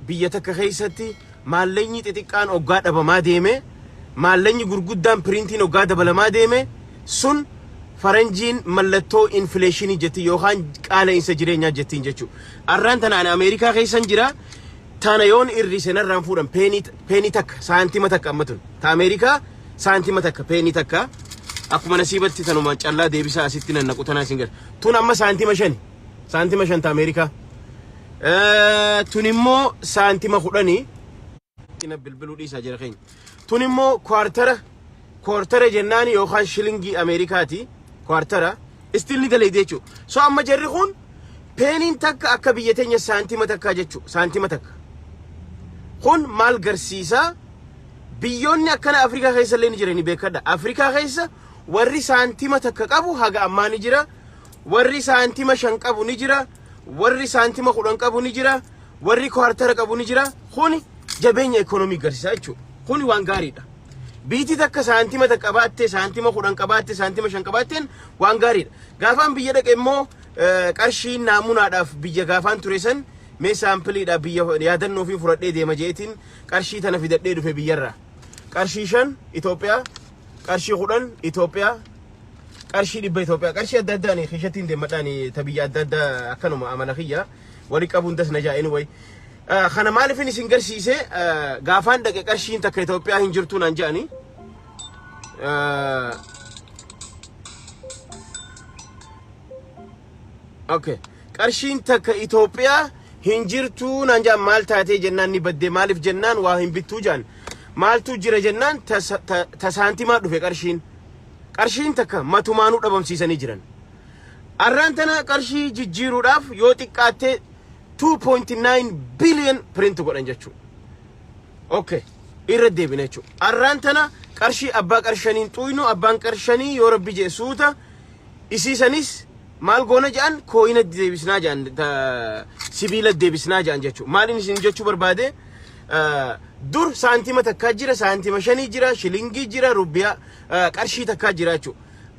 بيتك خيستي مالني تتكان أوقات أبا ما ديمه مالني غرقدام برينتين أوقات أبا ما ديمه سن فرنجين ملتو إنفليشني جتي يوخان قال إنسا جرينيا جتين جتشو أرانتنا أنا أمريكا خيسان جرا تانا يون إرسينا رانفورن بيني تك سانتيما تك أمتون تا أمريكا سانتيما تك بيني تك أكما نسيبت تنو ما الله ديبسا أسيتنا نكو تنا سنجر تون أما سانتيما شن تا أمريكا تونيمو سانتيما خداني كنا بالبلو دي ساجر خين تونيمو كوارترة جناني يوخان شلنجي أمريكاتي كوارترة استيل ندلي ديچو سو أما جرخون بينين تك أكا بيتين سانتيما تكا جيچو سانتيما تك خون مال غرسيسا بيوني أكنا أفريكا خيسا اللي نجريني بيكادا أفريكا خيسا ورّي سانتيما تكا قابو هاقا أما نجرا ورّي سانتيما شنك أبو نجرا ورّي سانتيما خودان قابو نجرا ورّي كوارترة قابو نجرا خوني جبيني ايكونومي غرسيسا جيچو خوني وانغاري دا بيتي تكا سانتيما تكا باتي سانتيما خودان قباتي سانتيما شنك باتين وانغاري غافان بيجدك إمو قرشين نامونا داف بيجا غافان توريسن مي سامبلي دا بيجا يادنو في فرد دي مجيتين قرشي تنا في دد دو في بيجرا قرشيشن إثيوبيا قرشي خودان إثيوبيا قرشي دي إثيوبيا قرشي دداني خيشتين دي مداني تبيا دد أكنو ما أمانخيا ولك أبون دس نجا anyway خنا مالي فيني سنجرسيسه غافان دك قرشين تك إثيوبيا هنجرتون أنجاني اوكي قرشين تك إثيوبيا هنجرتون أنجا مال تاتي جنان نبدي مالف جنان واهم بيتو جان مال تجرى جنان تسانتيما دو في قرشين تك ما تمانو دبم سيساني جران أرانتنا قرشي جيرو داف يوتي كاتي 2.9 billion print godhan jechu okay irradde binechu arrantana qarshi abba qarshanin tuyno abban qarshani yo rabbi jesuta isisanis mal gona jan koina debisna jan sibila debisna jan jechu malin sin jechu barbade dur santima takka jira santima shani jira shilingi jira rubiya qarshi takka jira jechu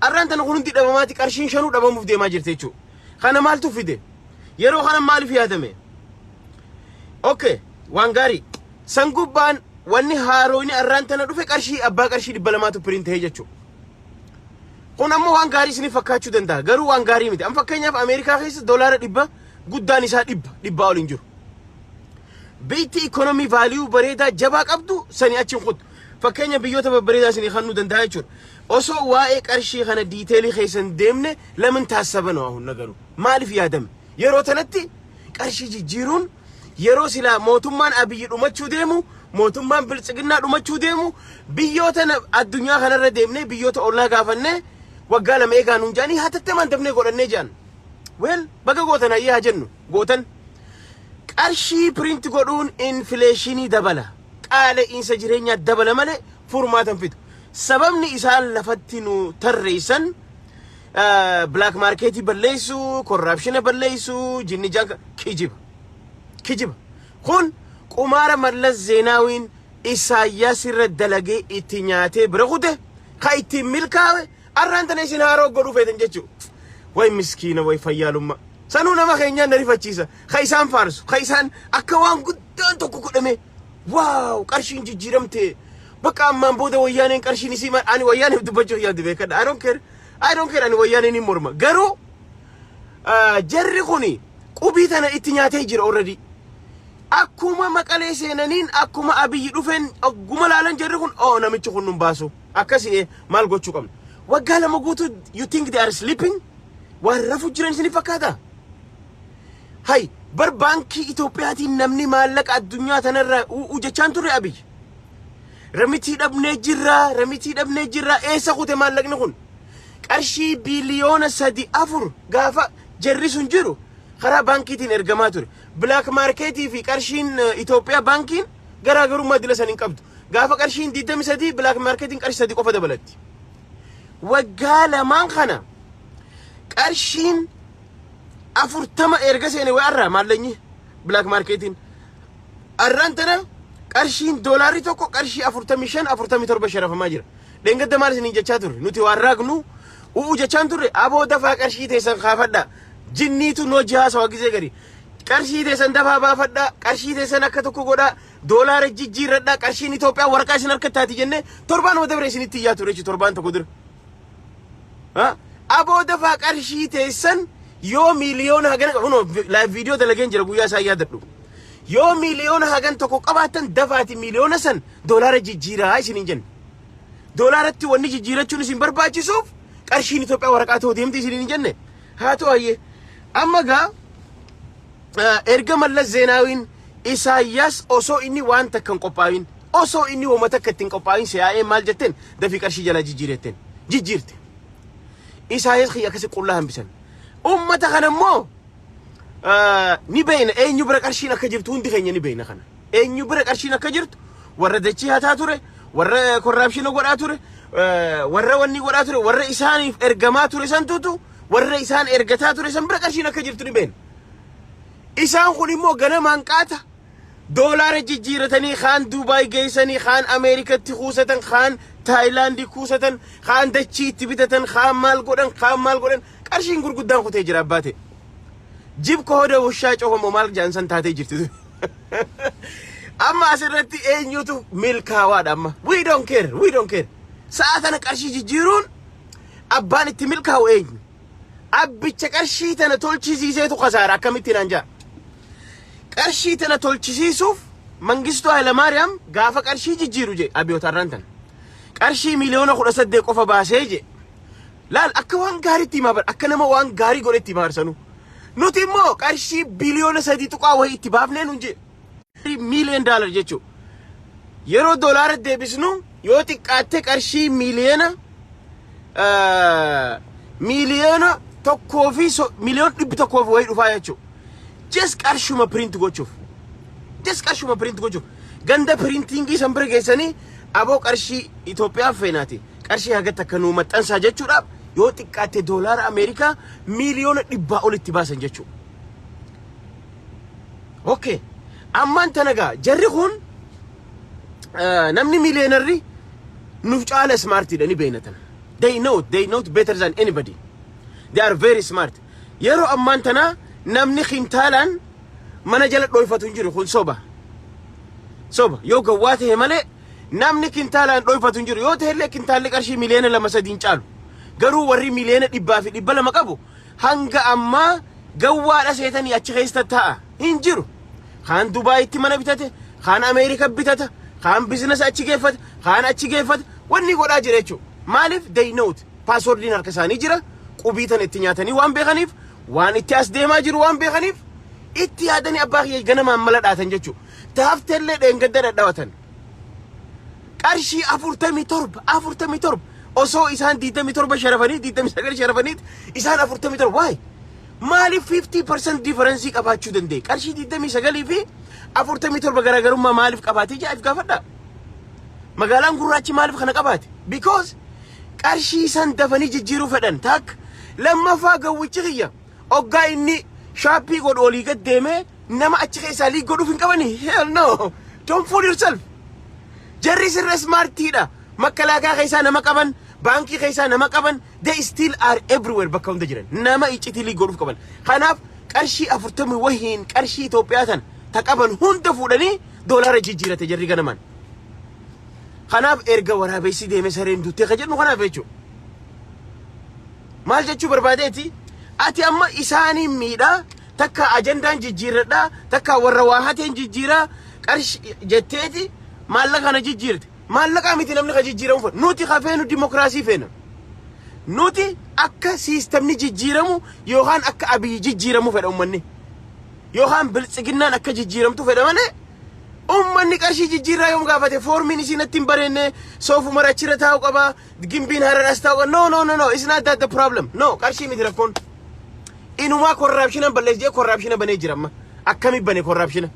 arrantana kunundi dabamati qarshin shanu dabamuf dema jirtechu khana maltu fide يرو خنا مالي في هذا مي اوكي وانغاري سانغوبان وني هارويني ارانتنا دو في قرشي ابا قرشي دبلماتو برينت هيجچو قونا مو وانغاري سني فكاچو دندا غرو وانغاري ميت ام فكاña في امريكا خيس دولار ديبا غداني سا ديبا اولنجو بيتي ايكونومي فاليو بريدا جبا قبدو سني اچن خد فكاña بيوتا بريدا سني خنو دندا هيچور اوسو واي قرشي خنا ديتيلي خيسن ديمنه لمن تاسبنو اهون نغرو مالي في ادم يرو تنتي قرشي جيرون يرو سلا موتمان ابي دومچو ديمو موتمان بلصقنا دومچو ديمو بيوتن الدنيا خنره ديمنه بيوت اولا غافنه وقال ما يغانون جاني هاتتمان دبنه غودن جان ويل بقى غوتنا يا جنو غوتن قرشي برينت غودون انفليشني دبلا قال ان سجرينيا دبلا مله فورماتن فيت سببني اسال لفتنو تريسن بلاك ماركتي بليسو كوربشن بليسو جني جاك كجيب خون قمار ملز زيناوين إساياس الردلقي اتنياتي برغوده خايتي ملكاوي أرانتنا سنهارو قدو فيدن جيجو واي مسكينة واي فيالوما سانونا ما خينيان نريفة چيسا خيسان فارسو خيسان أكوان قدان توكو قدمي واو قرشين جيرمتي بقى أمان بودا ويانين قرشين سيما أني ويانين بدبجو يادي بيكاد I don't care أني ويانين مرمى غرو جري خوني قبيتنا اتنياتي جير already akkuma maqalee seenaniin akkuma abiyyi dhufen akkuma laalan jarri kun namichi kun nun baasu akkasi maal gochuu qabna waggaa lama guutuu you think they are sleeping waan rafu jiran isin fakkaata hay bar baankii Itoophiyaatiin namni maallaqa addunyaa tanarraa ujachaan turre abiyyi ramitii dhabnee jirra eessa kute maallaqni kun qarshii biliyoona 3-4 gaafa jarri sun jiru خرا بانكيتين إرجماتوري بلاك ماركتي في قرشين إثيوبيا بانكين غراغرو ما دلسان إنقبض غافا قرشين ديدا مسدي بلاك ماركتين قرش سدي قفا دبلتي وقال مان خنا قرشين أفرتما إرجسيني وأرى مالني بلاك ماركتين أرانتنا قرشين دولاري توكو قرشي أفرتميشان أفرتمي تربة شرف ماجر لين قد مالس نيجا تشاتوري نوتي وراغنو ووجا تشانتوري أبو دفع قرشي تيسان خافدا جنيتو نو جهاز واجزي غري qarshii teessan dafaa baafadhaa qarshii teessan akka tokko godhaa doolaara jijjiirradhaa qarshiin Itoophiyaa waraqaa isin harkatti jenne torbaan wada bira isinitti iyyaa ture jechuudha torbaan tokko dura aboo dafaa qarshii teessan yoo miliyoona hagan qabuun live video dalageen jira guyyaa isaa yaadadhu yoo miliyoona hagan tokko qabaatan dafaati miliyoona san doolaara jijjiiraa isiniin jenne doolaaratti wanni jijjiirachuun isin barbaachisuuf qarshiin Itoophiyaa waraqaa ta'uu deemti isiniin jenne haa ta'u ayyee amma gaa erga Mallas Zeenaawiin Isaayyaas osoo inni waan takkan qophaa'in osoo inni wama takka ittiin qophaa'in siyaa'ee maal jetteen dafii qarshii jala jijjiiretteen jijjiirte Isaayyaas xiyya akkasi qullaa hambisan ummata kana immoo ni beeyna eenyu bira qarshiin akka jirtu hundi keenya ni beeyna kana eenyu bira qarshiin akka jirtu warra dachii hataa ture warra korraapshina godhaa ture warra wanni godhaa ture warra isaaniif ergamaa ture san tutu warra isaan ergataa ture san bira qarshiin akka jirtu ni beeyna isaan kun immoo ganamaan qaata doolaara jijjiiratanii kaan Dubaay geessanii kaan Ameerikatti kuusatan kaan Taayilaandii kuusatan kaan dachii itti bitatan kaan maal godhan qarshiin gurguddaan kutee jira abbaate jib kooda wushaa cofamoo maal jaansan taatee jirti amma asirratti eenyutu milkaawaadha amma we don't care sa'a tana qarshii jijjiiruun abbaan itti milkaa'u eenyu abbicha qarshii tana tolchisiiseetu kasaara akkamittiin anjaa qarshii tana tolchisiisuuf Mangistuu Hayilamaariyaam gaafa qarshii jijjiiru je abiyootarran tan qarshii miliyoona 18 qofa baasee je laal akka waan gaariitti himaa bar akka nama waan gaarii godhetti himaa barsanu nuti immoo qarshii biliyoona 3 tuqaa wayii itti baafnee nun je $1 million jechuu yeroo doolaara deebisnu yoo xiqqaatte qarshii miliyoona tokkoo fi miliyoona 100 wayii dhufaa jechuu just qarshuma print gochuuf ganda printingii san bira geessanii aboo qarshii Itoophiyaa feenaati qarshii hagatti akka nuu maxxansaa jechuudhaaf yoo xiqqaatte doolaara Ameerikaa miliyoona 100 olitti baasan jechuu okay ammaan tanagaa jarri kun namni miliyoonerri nuuf caala smartidha ni beeynatan they know better than anybody they are very smart yeroo ammaan tanaa namni khintaalaan mana jala dhoyfatu hin jiru kun soba yoo gawwaa ta'e malee namni khintaalaan dhoyfatu hin jiru yoo ta'ellee khintaalli qarshii miliyoona 2-3 caalu garuu warri miliyoona 100 fi 200 qabu hanga ammaa gawwaadha seetanii achi keessa ta'a hin jiru kaan Dubaayitti mana bitate kaan Ameerika bitata kaan business achi geeffata kaan achi geeffata wanni godhaa jira jechuudha maaliif they know passwordin harka isaanii jira qubiitan itti nyaatanii waan beekaniif waan itti as deemaa jiru waan beekaniif itti yaadanii abbaa kiyya ganamaan mala dhaatan jechuudha taaftellee dheengadda dhadhaawatan qarshii 47 osoo isaan 27 sharafanii 29 sharafanii isaan 47 waay maaliif 50% difference qabaachuu danda'e qarshii 29 fi 47 garaagarummaa maaliif qabaatee jaa'if gaafadha magaalaan gurraachi maaliif kana qabaate because qarshii san dafanii jijjiiruu fedhan tak lammaffaa gawwichi kiyya oggaa inni shaappii godhu olii gad deemee nama achi keessaa lii godhuuf hin qabani hell no don't fool yourself jarri sirra smartiidha makkalaakaa keessaa nama qaban baankii keessaa nama qaban they still are everywhere bakka hunda jiran nama iccitii lii godhuuf qaban kanaaf qarshii 40 wahiin qarshii Itoophiyaa tan ta qaban hunda fuudhanii doolaara jijjiirate jarri ganamaan kanaaf erga waraabessi deeme sareen duttee ka jedhu kanaaf jechuudha maal jechuu barbaadeeti ati amma isaanii miidhaa takka ajandaan jijjiiradhaa takka warra waa hateen jijjiiraa qarshii jetteeti maallaqa kana jijjiirte maallaqa miti namni ka jijjiiramu nuti kafeenu dimokiraasii feena nuti akka siistemni jijjiiramu yookaan akka abiyyi jijjiiramu fedha ummanni yookaan biltsiginnaan akka jijjiiramtu fedha malee ummanni qarshii jijjiirraa yoom gaafate foormiin isinatti hin bareenne soofuma rachira taa'u qaba gimbiin hararas taa'u no it's not that the problem no qarshii miti rakkoon inumaa korraapshina balleessee korraapshina banee jira amma akkami bane korraapshina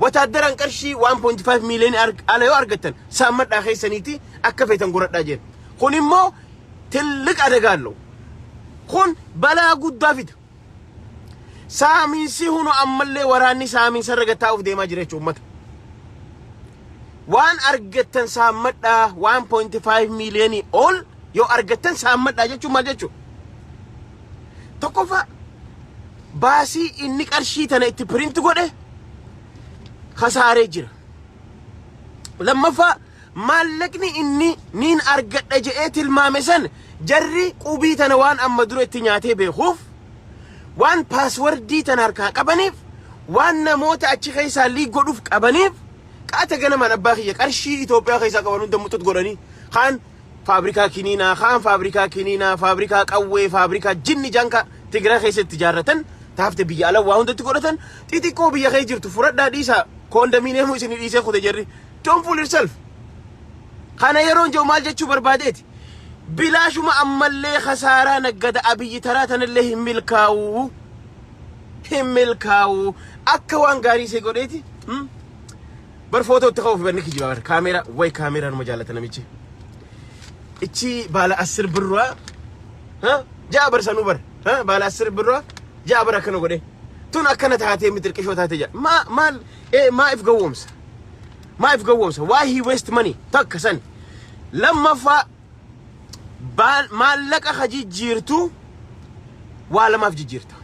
wataaddaraan qarshii 1.5 miliyoonii ala yoo argattan saammadhaa keessaniiti akka feetan guradhaa jeen kun immoo tilliq adagaallo kun balaa guddaa fida saamiinsi hunu ammallee waraanni saamiinsa irra gattaa'uuf deemaa jira jechuudha ummata waan argattan saammadhaa 1.5 miliyoonii ol yoo argattan saammadhaa jechuun maal jechuudha tokkoffaa baasii inni qarshii tana itti print godhe khasaaree jira. Lammaffaa maallaqni inni niin argadha jedhee tilmaame san jarri qubii tana waan amma dura itti nyaatee beekuuf waan paaswordii tana harkaa qabaniif waan namoota achi keessaa liig godhuuf qabaniif qaata ganamaan abbaa kiyya qarshii Itoophiyaa keessaa qaban hunda muxut godhanii kaan faabrikaa kiniinaa kaan faabrikaa kiniinaa faabrikaa qawwee faabrikaa jinni janka Tigiraa keessatti ijaarratan taafte biyya ala waa hundatti godhatan xixiqqoo biyya kee jirtu furadhaa dhiisaa koondamineemuu isin dhiisee kute jarri don't fool yourself. Kana yeroon jiru maal jechuu barbaadeeti bilaashuma ammallee khasaaraa naggada abiyyi taraa tanallee hin milkaa'u akka waan gaarii see godheeti bar footoo itti qabuuf banni kijiba bar kaameera way kaameera numa jaalata namichi ichi baala 10 birraa jaa bar sanuu bar baala 10 birraa jaa bar akkana godhe tun akkana taatee mitirqishoo taatee jaa maaf gawwoomsa why he waste money takka san lammaffaa maallaqa jijjiirtu waa lamaaf jijjiirta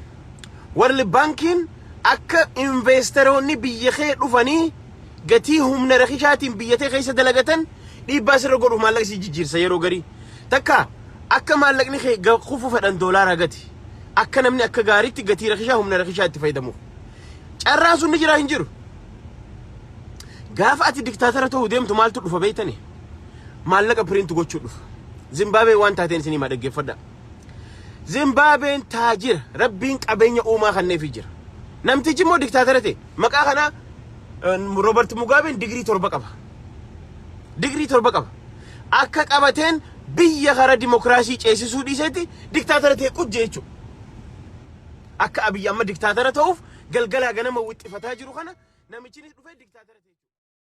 warri bankiin akka investeroonni biyya kee dhufanii gatii humna rakishaatiin biyya tee keessa dalagatan dhiibbaa sirra godhu maallaqa si jijjiirsa yeroo garii takka akka maallaqni kee qufu fedhan doolaara gati akka namni akka gaariitti gatii rakishaa humna rakishaa itti fayyadamuuf carraan sun ni jira hin jiru. Gaafa ati diktaatara ta'uu deemtu maaltu dhufa beeytani maallaqa print gochuu dhufa. Zimbabwe waan taateen isinii ma dhaggeeffadha. Zimbabween taajira rabbiin qabeenya uumaa kanneef jira. Namtichi immoo diktaatara ta'e maqaa kana Robert Mugabe digrii 7 qaba. Digrii 7 qaba. Akka qabateen biyya kara dimokiraasii ceesisuu dhiisetti diktaatara ta'e qujje jechuudha. Akka Abiy amma diktaatara ta'uuf galgala ganama wixxifataa jiru kana namichi dhufee diktaatara ta'e